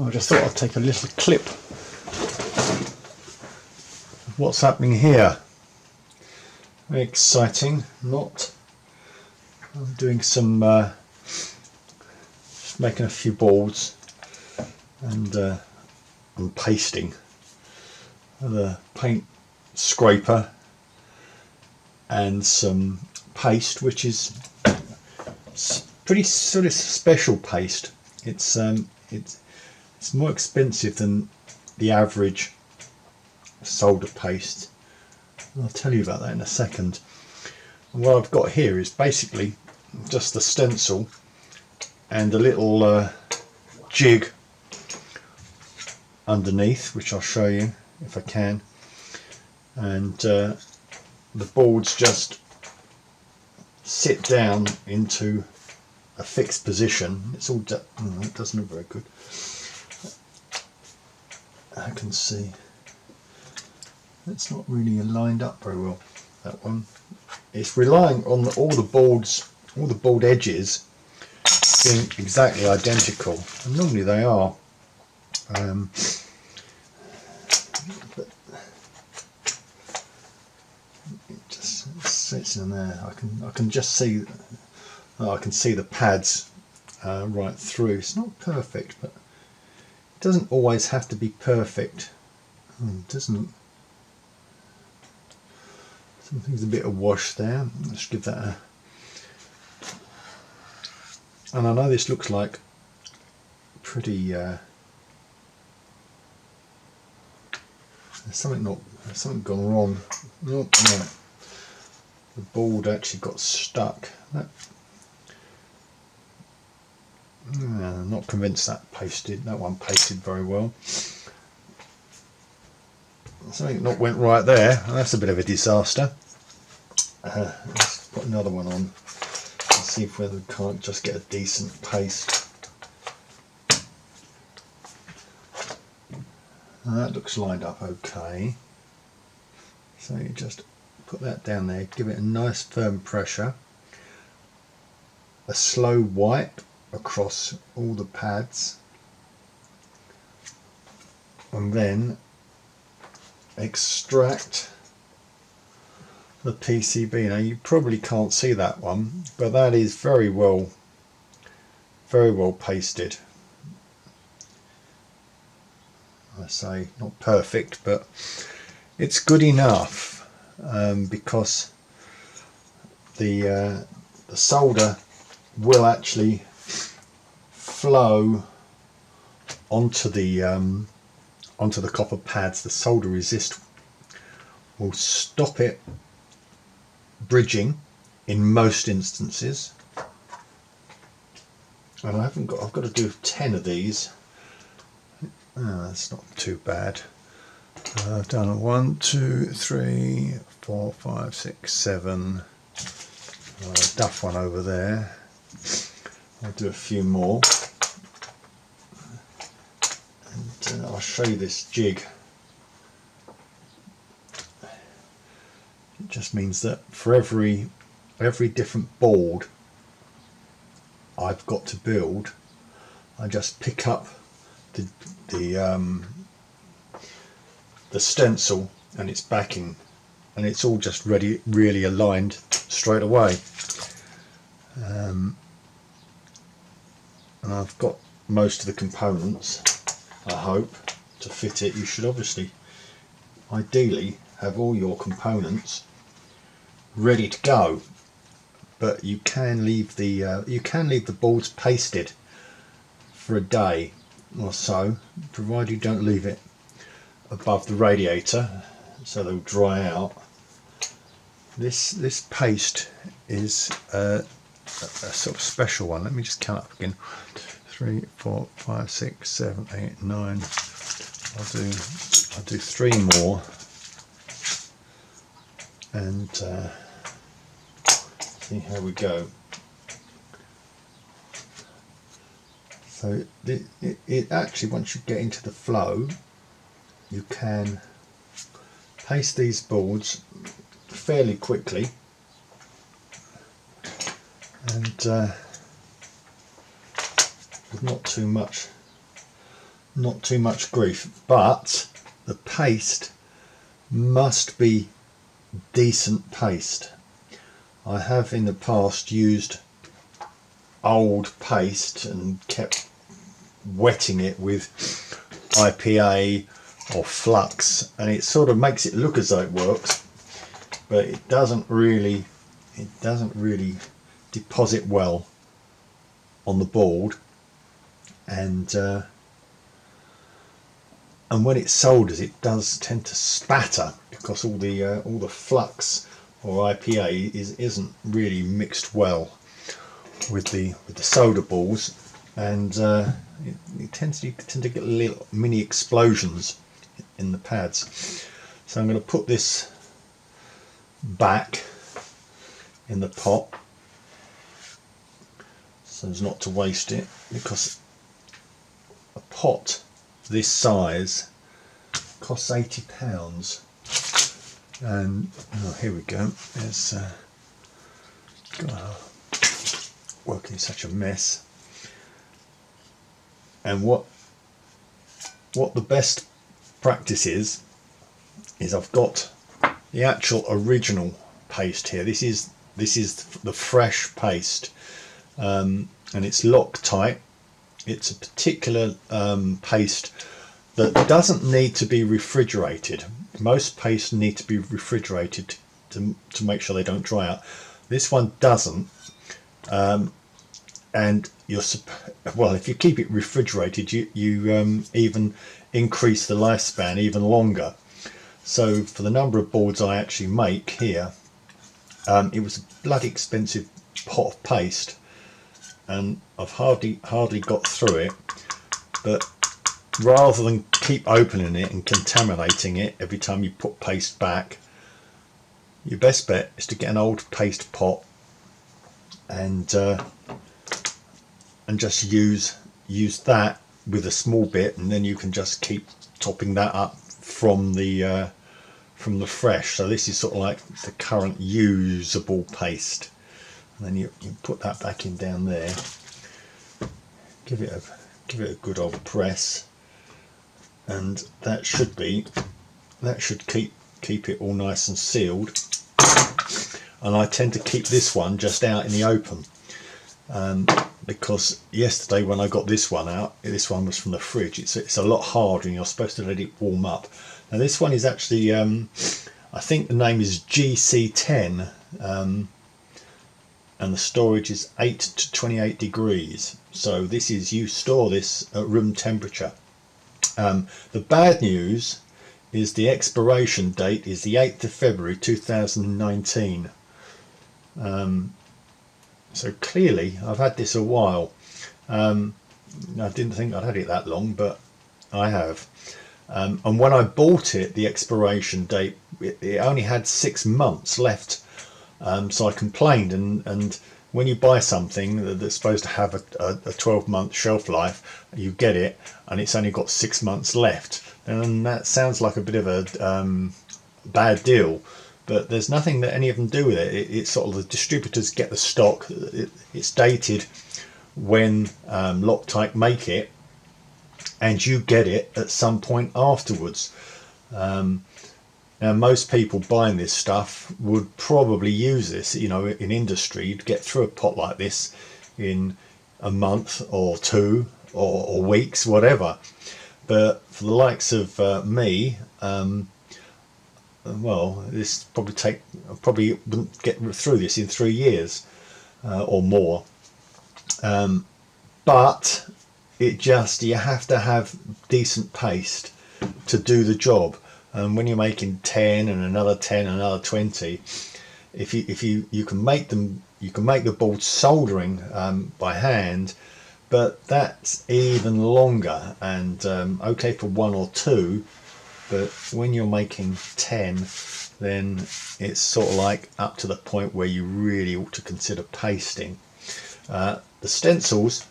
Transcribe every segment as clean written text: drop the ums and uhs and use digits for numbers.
I just thought I'd take a little clip of what's happening here. Very exciting, not. I'm doing some, just making a few boards and I'm pasting the paint scraper and some paste, which is pretty sort of special paste. It's more expensive than the average solder paste. I'll tell you about that in a second. And what I've got here is basically just the stencil and a little jig underneath, which I'll show you if I can, and the boards just sit down into a fixed position. It's all it doesn't look very good. I can see it's not really lined up very well, that one. It's relying on all the board edges being exactly identical, and normally they are. But it just sits in there. I can just see. I can see the pads right through. It's not perfect, but it doesn't always have to be perfect. It doesn't. Something's a bit awash there. Let's give that a. And I know this looks like pretty. There's something gone wrong. Nope, no. The board actually got stuck. I'm not convinced that one pasted very well. Something not went right there. That's a bit of a disaster. Let's put another one on. Let's see if whether we can't just get a decent paste. That looks lined up okay. So you just put that down there, give it a nice firm pressure, a slow wipe across all the pads, and then extract the PCB. Now you probably can't see that one, but that is very well pasted. I say not perfect, but it's good enough because the solder will actually flow onto the copper pads. The solder resist will stop it bridging in most instances, and I've got to do 10 of these. That's not too bad. I've done 1, 2, 3, 4, 5, 6, 7. Duff one over there. I'll do a few more, and I'll show you this jig. It just means that for every different board I've got to build, I just pick up the stencil and its backing, and it's all just really aligned straight away. And I've got most of the components, I hope, to fit it. You should obviously, ideally, have all your components ready to go, but you can leave the boards pasted for a day or so, provided you don't leave it above the radiator so they'll dry out. This paste is a sort of special one. Let me just count up again. 3, 4, 5, 6, 7, 8, 9. I'll do 3 more, and see how we go. So it actually, once you get into the flow, you can paste these boards fairly quickly, and with not too much not too much grief, but the paste must be decent paste. I have in the past used old paste and kept wetting it with IPA or flux, and it sort of makes it look as though it works, but it doesn't really deposit well on the board, and when it solders it does tend to spatter because all the flux or IPA isn't really mixed well with the solder balls, and you tend to get little mini explosions in the pads. So I'm going to put this back in the pot so as not to waste it, because a pot this size costs £80, and here we go. It's working such a mess. And what the best practice is I've got the actual original paste here. This is the fresh paste, and it's Loctite. It's a particular paste that doesn't need to be refrigerated. Most pastes need to be refrigerated to make sure they don't dry out. This one doesn't, and if you keep it refrigerated, you even increase the lifespan even longer. So for the number of boards I actually make here, it was a bloody expensive pot of paste, and I've hardly got through it. But rather than keep opening it and contaminating it every time you put paste back, your best bet is to get an old paste pot and just use that with a small bit, and then you can just keep topping that up from the fresh. So this is sort of like the current usable paste, and then you put that back in down there, give it a good old press, and that should keep it all nice and sealed. And I tend to keep this one just out in the open, because yesterday when I got this one out, this one was from the fridge. It's a lot harder, and you're supposed to let it warm up. Now this one is actually, I think the name is GC10, and the storage is 8 to 28 degrees. So this is, you store this at room temperature. The bad news is the expiration date is the 8th of February 2019. So clearly I've had this a while. I didn't think I'd had it that long, but I have. And when I bought it, the expiration date, it only had 6 months left. So I complained, and when you buy something that's supposed to have a 12-month shelf life, you get it and it's only got 6 months left, and that sounds like a bit of a bad deal. But there's nothing that any of them do with it. It's sort of the distributors get the stock. It's dated when Loctite make it, and you get it at some point afterwards. Now most people buying this stuff would probably use this, in industry. You'd get through a pot like this in a month or two or weeks, whatever. But for the likes of me, this probably wouldn't get through this in 3 years or more. But you have to have decent paste to do the job. And when you're making 10 and another 10 and another 20, if you can make them, you can make the board soldering by hand, but that's even longer, and okay for 1 or 2, but when you're making 10, then it's sort of like up to the point where you really ought to consider pasting. The stencils,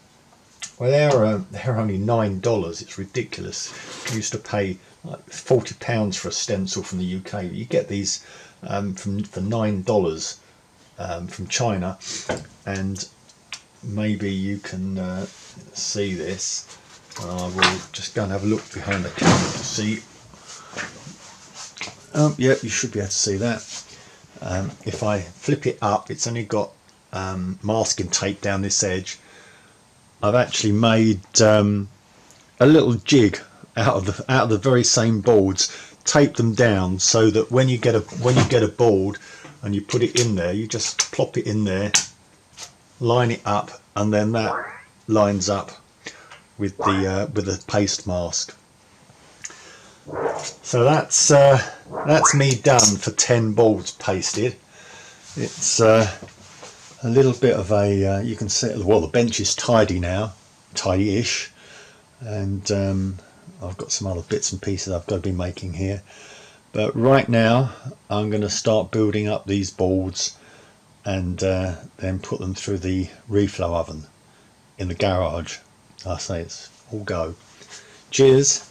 well, they're only $9. It's ridiculous. I used to pay like £40 for a stencil from the UK. You get these for $9 from China, and maybe you can see this. I will just go and have a look behind the camera to see. Yeah, you should be able to see that. If I flip it up, it's only got masking tape down this edge. I've actually made a little jig out of the very same boards, tape them down so that when you get a board and you put it in there, you just plop it in there, line it up, and then that lines up with the paste mask. So that's me done for 10 boards pasted. It's a little bit of a you can see, well, the bench is tidy now, tidy-ish, and I've got some other bits and pieces I've got to be making here, but right now I'm going to start building up these boards and then put them through the reflow oven in the garage. I say it's all go. Cheers.